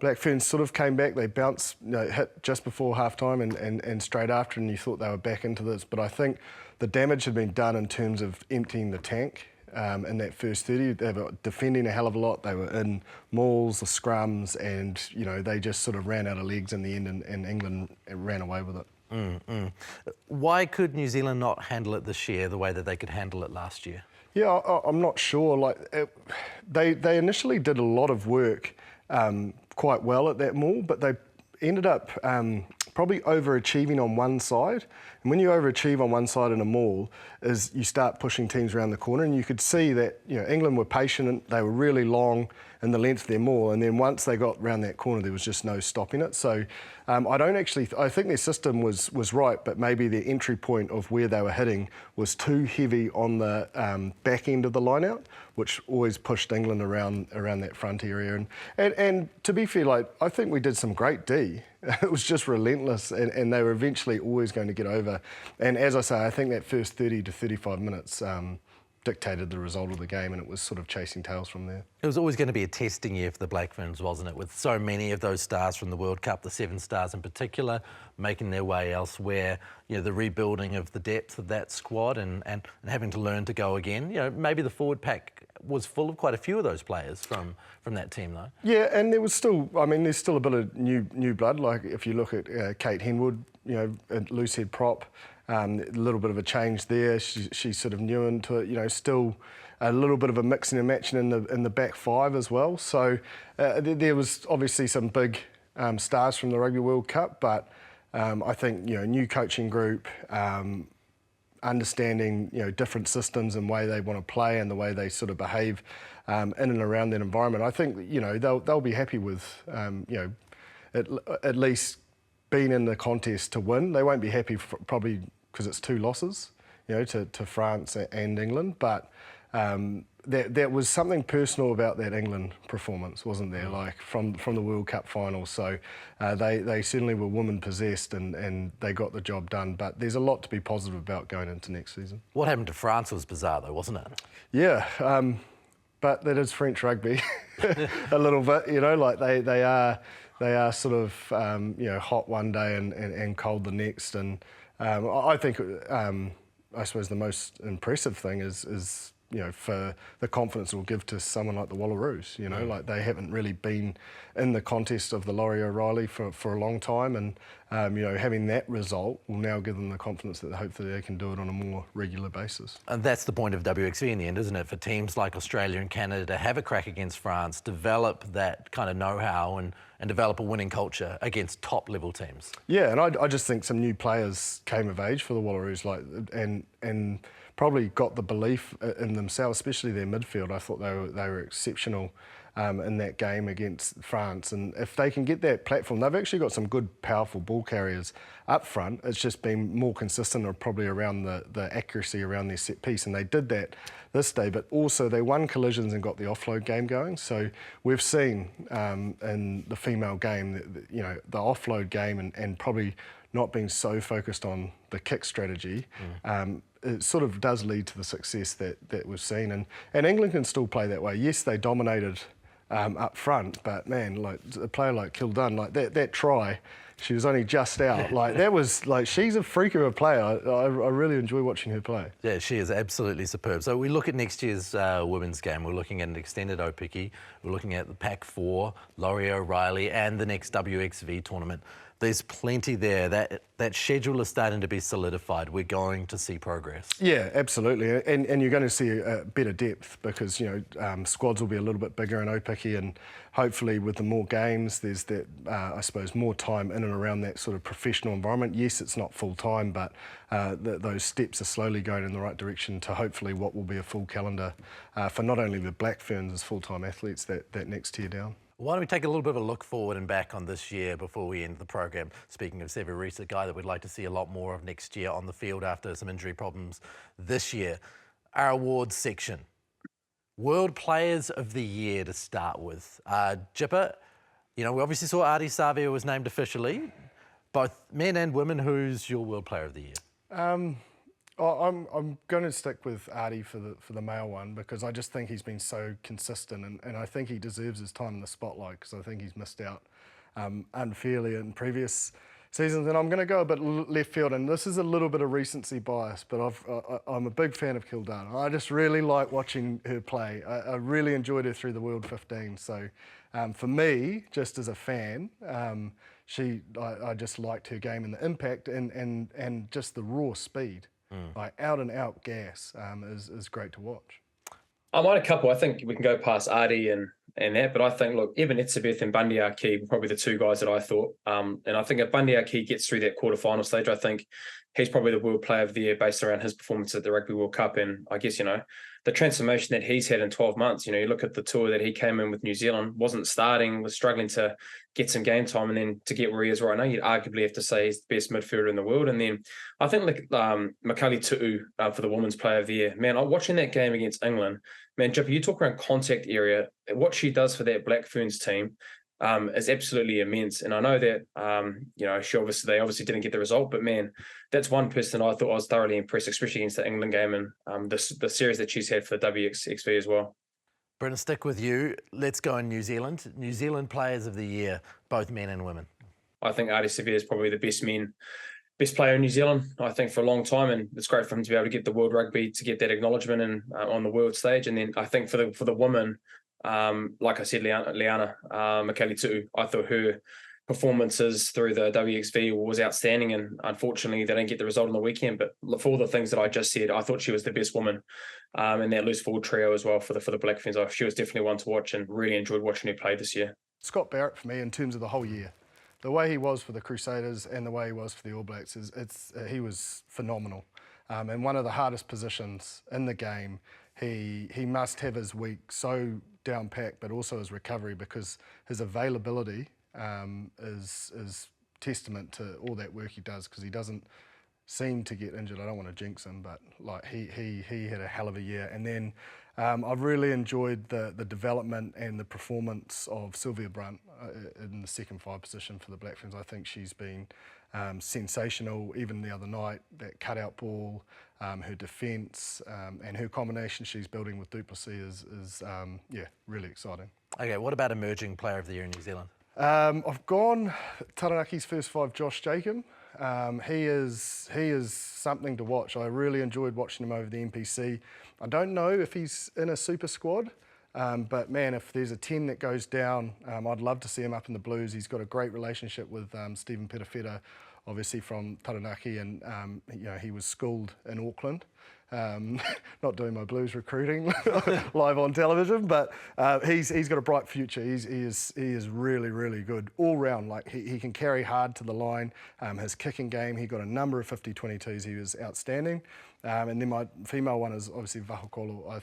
Speaker 2: Black Ferns sort of came back. They bounced, you know, hit just before half-time and straight after, and you thought they were back into this. But I think the damage had been done in terms of emptying the tank. In that first 30, they were defending a hell of a lot. They were in mauls, the scrums, and they just sort of ran out of legs in the end, and England ran away with it.
Speaker 1: Why could New Zealand not handle it this year the way that they could handle it last year?
Speaker 2: Yeah, I'm not sure. They initially did a lot of work quite well at that maul, but they ended up probably overachieving on one side. And when you overachieve on one side in a maul, is you start pushing teams around the corner, and you could see that England were patient. They were really long in the length of their maul, and then once they got round that corner, there was just no stopping it. So I think their system was right, but maybe their entry point of where they were hitting was too heavy on the back end of the line-out, which always pushed England around that front area. And to be fair, I think we did some great D. It was just relentless, and they were eventually always going to get over. And as I say, I think that first 30 to 35 minutes dictated the result of the game, and it was sort of chasing tails from there.
Speaker 1: It was always going to be a testing year for the Black Ferns, wasn't it? With so many of those stars from the World Cup, the 7 stars in particular, making their way elsewhere. The rebuilding of the depth of that squad and having to learn to go again. Maybe the forward pack was full of quite a few of those players from that team, though. Yeah, and there's still a bit of new blood. Like if you look at Kate Henwood, a loose head prop. A little bit of a change there. She's sort of new into it. Still a little bit of a mixing and matching in the back five as well. So there was obviously some big stars from the Rugby World Cup, but I think new coaching group, understanding different systems and way they want to play and the way they sort of behave in and around that environment. I think they'll be happy with at least being in the contest to win. They won't be happy probably because it's 2 losses, to France and England. But there was something personal about that England performance, wasn't there? Like from the World Cup final. So they certainly were woman possessed and they got the job done. But there's a lot to be positive about going into next season. What happened to France was bizarre, though, wasn't it?
Speaker 2: Yeah. But that is French rugby, a little bit. They are sort of hot one day and cold the next, and I think I suppose the most impressive thing is for the confidence it will give to someone like the Wallaroos. Like they haven't really been in the contest of the Laurie O'Reilly for a long time, and having that result will now give them the confidence that hopefully they can do it on a more regular basis.
Speaker 1: And that's the point of WXV in the end, isn't it? For teams like Australia and Canada to have a crack against France, develop that kind of know-how and develop a winning culture against top-level teams. Yeah,
Speaker 2: and I just think some new players came of age for the Wallaroos, and probably got the belief in themselves, especially their midfield. I thought they were exceptional in that game against France. And if they can get that platform, they've actually got some good, powerful ball carriers up front. It's just been more consistent or probably around the accuracy around their set piece. And they did that this day, but also they won collisions and got the offload game going. So we've seen in the female game, the offload game and probably not being so focused on the kick strategy, it sort of does lead to the success that we've seen. And England can still play that way. Yes, they dominated up front, but man, like a player like Kildun, like that try, she was only just out. Like that was like, she's a freak of a player. I really enjoy watching her play.
Speaker 1: Yeah, she is absolutely superb. So we look at next year's women's game. We're looking at an extended Opiki. We're looking at the Pac 4, Laurie O'Reilly, and the next WXV tournament. There's plenty there. That schedule is starting to be solidified. We're going to see progress.
Speaker 2: Yeah, absolutely. And you're going to see a better depth because, squads will be a little bit bigger in Opiki, and hopefully with the more games, there's that, I suppose, more time in and around that sort of professional environment. Yes, it's not full time, but those steps are slowly going in the right direction to hopefully what will be a full calendar for not only the Black Ferns as full-time athletes that next tier down.
Speaker 1: Why don't we take a little bit of a look forward and back on this year before we end the program? Speaking of Severese, a guy that we'd like to see a lot more of next year on the field after some injury problems this year. Our awards section. World Players of the Year to start with. Jipper, we obviously saw Ardie Savea was named officially. Both men and women, who's your World Player of the Year?
Speaker 2: I'm going to stick with Ardie for the male one because I just think he's been so consistent and I think he deserves his time in the spotlight because I think he's missed out unfairly in previous seasons. And I'm going to go a bit left field, and this is a little bit of recency bias, but I'm a big fan of Kildana. I just really like watching her play. I really enjoyed her through the World 15. So for me, just as a fan, I just liked her game and the impact and just the raw speed. Like out and out gas is great to watch.
Speaker 3: I might a couple. I think we can go past Artie and that, but I think, look, Eben Etzebeth and Bundy Aki were probably the two guys that I thought. And I think if Bundy Aki gets through that quarterfinal stage, I think he's probably the World Player of the Year based around his performance at the Rugby World Cup. And I guess, the transformation that he's had in 12 months, you look at the tour that he came in with New Zealand, wasn't starting, was struggling to get some game time, and then to get where he is right now, you'd arguably have to say he's the best midfielder in the world. And then I think Makali Tu'u for the Women's Player of the Year. Man, watching that game against England, man, Jippy, you talk around contact area, what she does for that Black Ferns team is absolutely immense. And I know that, they obviously didn't get the result, but man, that's one person I thought I was thoroughly impressed, especially against the England game and the series that she's had for the WXV as well.
Speaker 1: Brendan, stick with you. Let's go in New Zealand. New Zealand Players of the Year, both men and women.
Speaker 3: I think Ardie Savea is probably the best player in New Zealand, I think, for a long time, and it's great for him to be able to get the World Rugby, to get that acknowledgement and on the world stage. And then I think for the women, like I said, Liana Makali Tu'u, I thought her performances through the WXV was outstanding, and unfortunately they didn't get the result on the weekend. But for all the things that I just said, I thought she was the best woman in that loose forward trio as well for the Black Ferns. She was definitely one to watch, and really enjoyed watching her play this year.
Speaker 2: Scott Barrett for me in terms of the whole year. The way he was for the Crusaders and the way he was for the All Blacks, he was phenomenal. And one of the hardest positions in the game, he must have his week so down packed, but also his recovery, because his availability is testament to all that work he does, because he doesn't seem to get injured. I don't want to jinx him, but like he had a hell of a year. And then I've really enjoyed the development and the performance of Sylvia Brunt in the second five position for the Black Ferns. I think she's been sensational. Even the other night, that cutout ball, her defence, and her combination she's building with Duplessis is really exciting.
Speaker 1: Okay, what about Emerging Player of the Year in New Zealand?
Speaker 2: I've gone Taranaki's first five, Josh Jacob. He is something to watch. I really enjoyed watching him over the NPC. I don't know if he's in a super squad, but man, if there's a 10 that goes down, I'd love to see him up in the Blues. He's got a great relationship with Stephen Petafeta, obviously from Taranaki, and he was schooled in Auckland. Not doing my Blues recruiting live on television, but he's got a bright future. He is really, really good all round. Like he can carry hard to the line. His kicking game, he got a number of 50-22s. He was outstanding. And then my female one is obviously Vahokolo.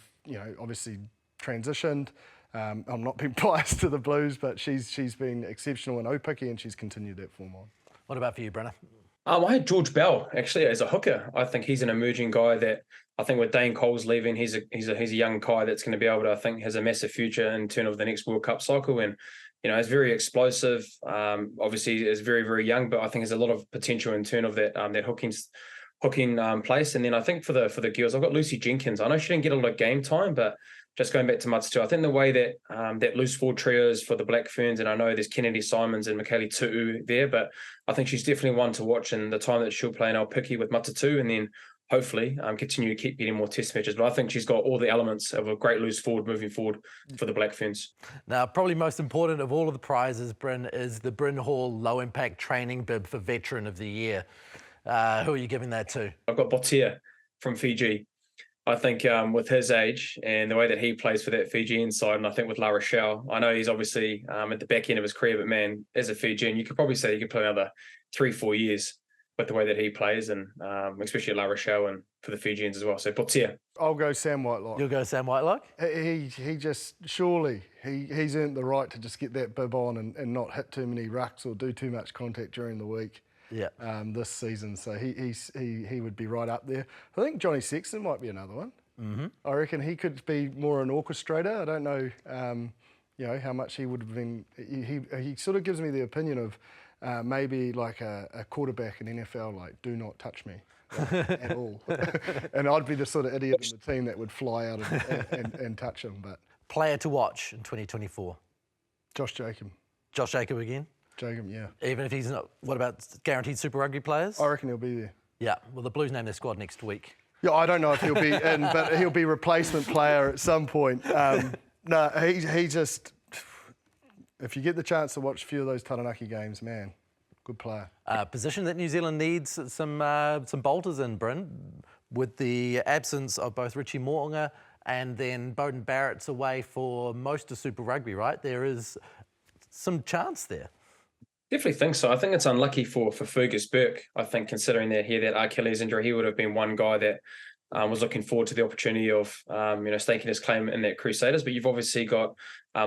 Speaker 2: Obviously transitioned. I'm not being biased to the Blues, but she's been exceptional in Opiki, and she's continued that form on.
Speaker 1: What about for you, Brenna?
Speaker 3: I had George Bell actually as a hooker. I think he's an emerging guy that I think with Dane Cole's leaving, he's a young guy that's going to be able to, I think, has a massive future in terms of the next World Cup cycle. And he's very explosive. Obviously, is very, very young, but I think has a lot of potential in terms of that hooking place. And then I think for the girls, I've got Lucy Jenkins. I know she didn't get a lot of game time, but just going back to Muts too, I think the way that that loose forward trio is for the Black Ferns, and I know there's Kennedy Simons and Makali Tu'u there, but I think she's definitely one to watch in the time that she'll play in Aupiki with Matatu, and then hopefully continue to keep getting more test matches. But I think she's got all the elements of a great loose forward moving forward for the Black Ferns. Now,
Speaker 1: probably most important of all of the prizes, Bryn, is the Bryn Hall Low Impact Training Bib for Veteran of the Year. Who are you giving that to?
Speaker 3: I've got Botia from Fiji. I think with his age and the way that he plays for that Fijian side, and I think with La Rochelle, I know he's obviously at the back end of his career, but man, as a Fijian, you could probably say you could play another 3-4 years with the way that he plays, and especially at La Rochelle and for the Fijians as well. So Botia.
Speaker 2: I'll go Sam Whitelock.
Speaker 1: You'll go Sam Whitelock?
Speaker 2: He just, surely, he's earned the right to just get that bib on and not hit too many rucks or do too much contact during the week.
Speaker 1: Yeah.
Speaker 2: This season, so he would be right up there. I think Johnny Sexton might be another one. Mm-hmm. I reckon he could be more an orchestrator. I don't know, how much he would have been. He sort of gives me the opinion of maybe like a quarterback in NFL, like do not touch me at all, and I'd be the sort of idiot in the team that would fly out and touch him. But
Speaker 1: player to watch in 2024.
Speaker 2: Josh Jacob.
Speaker 1: Josh Jacob again.
Speaker 2: Jacob, yeah.
Speaker 1: Even if he's not, what about guaranteed Super Rugby players?
Speaker 2: I reckon he'll be there.
Speaker 1: Yeah, well, the Blues name their squad next week.
Speaker 2: Yeah, I don't know if he'll be in, but he'll be replacement player at some point. No, he just, if you get the chance to watch a few of those Taranaki games, man, good player.
Speaker 1: Position that New Zealand needs some bolters in, Bryn, with the absence of both Richie Mo'unga and then Beauden Barrett's away for most of Super Rugby, right? There is some chance there.
Speaker 3: Definitely think so. I think it's unlucky for Fergus Burke. I think considering that he had that Achilles injury, he would have been one guy that was looking forward to the opportunity of staking his claim in that Crusaders. But you've obviously got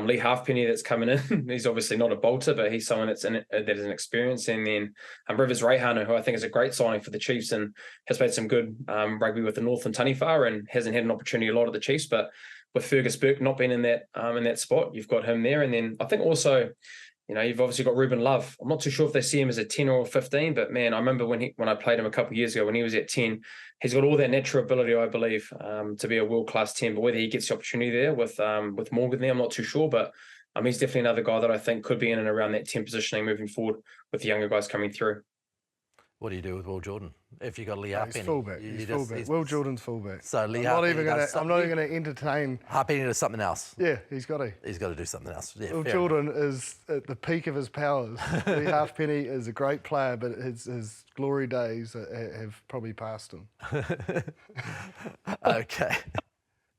Speaker 3: Lee Halfpenny that's coming in. He's obviously not a bolter, but he's someone that is an experience. And then Rivers Reihana, who I think is a great signing for the Chiefs and has played some good rugby with the Northern Taniwha and hasn't had an opportunity a lot of the Chiefs. But with Fergus Burke not being in that spot, you've got him there. And then I think also, you've obviously got Ruben Love. I'm not too sure if they see him as a 10 or a 15, but man, I remember when I played him a couple of years ago when he was at 10, he's got all that natural ability, I believe, to be a world-class 10. But whether he gets the opportunity there with Morgan there, I'm not too sure. But he's definitely another guy that I think could be in and around that 10 positioning moving forward with the younger guys coming through.
Speaker 1: What do you do with Will Jordan if you got Lee
Speaker 2: He's
Speaker 1: Harpenny?
Speaker 2: fullback. He's fullback. Will Jordan's fullback.
Speaker 1: So Lee
Speaker 2: I'm not
Speaker 1: Harpenny
Speaker 2: even going to entertain.
Speaker 1: Harpenny does something else.
Speaker 2: Yeah, he's got to.
Speaker 1: He's got to do something else. Yeah,
Speaker 2: Will Jordan is at the peak of his powers. Lee Halfpenny is a great player, but his glory days have probably passed him.
Speaker 1: Okay.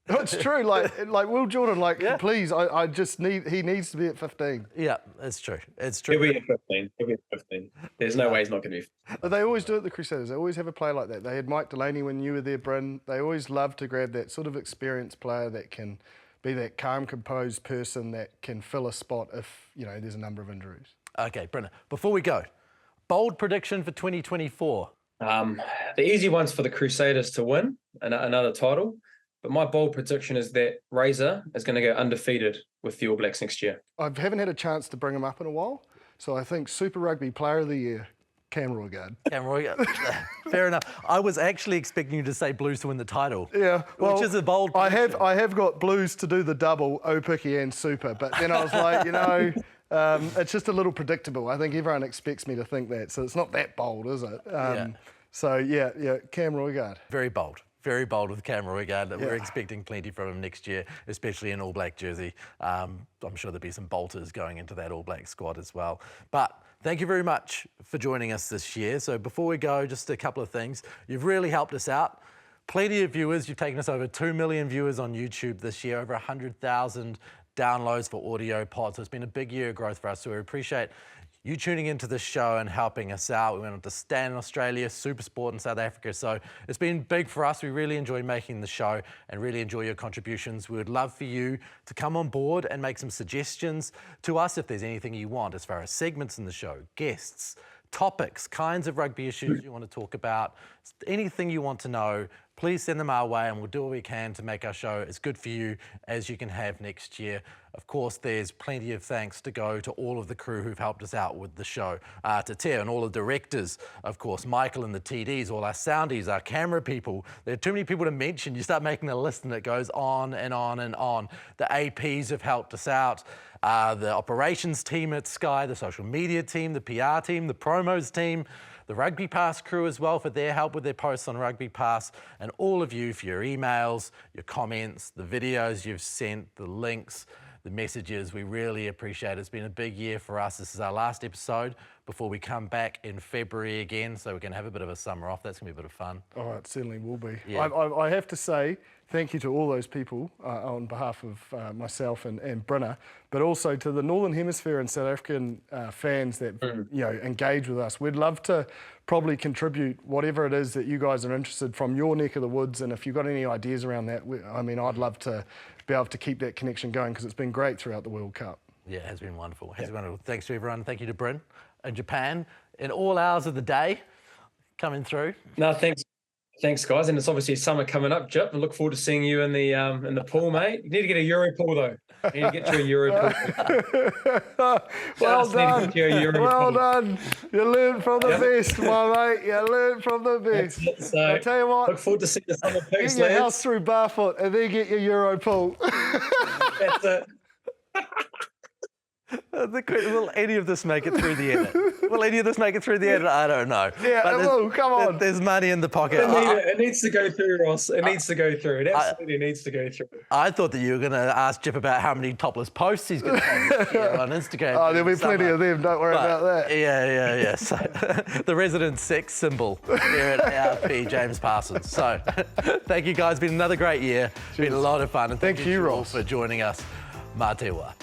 Speaker 2: No, it's true. Like Will Jordan. Please, I just need. He needs to be at 15.
Speaker 1: Yeah, it's true. It's true.
Speaker 3: He'll be at 15. He'll be at 15. There's no way he's not going to be.
Speaker 2: But they always do it at the Crusaders. They always have a player like that. They had Mike Delaney when you were there, Bryn. They always love to grab that sort of experienced player that can be that calm, composed person that can fill a spot if there's a number of injuries.
Speaker 1: Okay, Brennan. Before we go, bold prediction for 2024.
Speaker 3: The easy one's for the Crusaders to win another title. But my bold prediction is that Razor is going to go undefeated with the All Blacks next year.
Speaker 2: I haven't had a chance to bring him up in a while, so I think Super Rugby Player of the Year, Cam Roigard.
Speaker 1: Cam Roigard. Fair enough. I was actually expecting you to say Blues to win the title.
Speaker 2: Yeah, well,
Speaker 1: which is a bold prediction.
Speaker 2: I have got Blues to do the double, Opiki and Super, but then I was like, it's just a little predictable. I think everyone expects me to think that, so it's not that bold, is it? So yeah, Cam Roigard.
Speaker 1: Very bold. Very bold with Cam Roigard. Yeah. We're expecting plenty from him next year, especially in All Black jersey. I'm sure there'll be some bolters going into that All Black squad as well. But thank you very much for joining us this year. So before we go, just a couple of things. You've really helped us out. Plenty of viewers. You've taken us over 2 million viewers on YouTube this year, over 100,000 downloads for audio pods. So it's been a big year of growth for us. So we appreciate you tuning into this show and helping us out. We went on to Stan in Australia, Supersport in South Africa. So it's been big for us. We really enjoy making the show and really enjoy your contributions. We would love for you to come on board and make some suggestions to us if there's anything you want as far as segments in the show, guests, topics, kinds of rugby issues you want to talk about, anything you want to know, please send them our way and we'll do what we can to make our show as good for you as you can have next year. Of course, there's plenty of thanks to go to all of the crew who've helped us out with the show. To Tia and all the directors, of course, Michael and the TDs, all our soundies, our camera people. There are too many people to mention. You start making a list and it goes on and on and on. The APs have helped us out. The operations team at Sky, the social media team, the PR team, the promos team, the Rugby Pass crew as well for their help with their posts on Rugby Pass, and all of you for your emails, your comments, the videos you've sent, the links, the messages. We really appreciate it. It's been a big year for us. This is our last episode before we come back in February again, so we're going to have a bit of a summer off. That's going to be a bit of fun.
Speaker 2: Oh, it certainly will be.
Speaker 1: Yeah.
Speaker 2: I have to say thank you to all those people on behalf of myself and Brinner, but also to the Northern Hemisphere and South African fans that engage with us. We'd love to probably contribute whatever it is that you guys are interested from your neck of the woods, and if you've got any ideas around that, I'd love to be able to keep that connection going because it's been great throughout the World Cup. Yeah,
Speaker 1: it has been wonderful. It has been wonderful. Thanks to everyone. Thank you to Bryn in Japan in all hours of the day coming through.
Speaker 3: No, thanks guys. And it's obviously summer coming up, Jip. I look forward to seeing you in the pool, mate. You need to get a Euro pool though. You need to get you a Euro pool.
Speaker 2: Well done. Well done. You learned from the best, my mate. You learned from the best.
Speaker 3: So,
Speaker 2: I tell you what.
Speaker 3: Look forward to seeing the summer pics,
Speaker 2: get your house through barefoot and then get your Euro pool.
Speaker 3: That's it.
Speaker 1: Will any of this make it through the edit? Will any of this make it through the edit? I don't know.
Speaker 2: Yeah,
Speaker 1: But
Speaker 2: it will. Come on.
Speaker 1: There's money in the pocket.
Speaker 3: It needs to go through, Ross. It needs to go through. It absolutely needs to go through.
Speaker 1: I thought that you were going to ask Jip about how many topless posts he's going to have on Instagram.
Speaker 2: Oh, there'll be plenty of them. Don't worry about that.
Speaker 1: Yeah. So, the resident sex symbol here at ARP, James Parsons. So, thank you guys. It's been another great year. It's been a lot of fun. And thank
Speaker 2: Thank you,
Speaker 1: all
Speaker 2: Ross.
Speaker 1: for joining us. Mā te wā.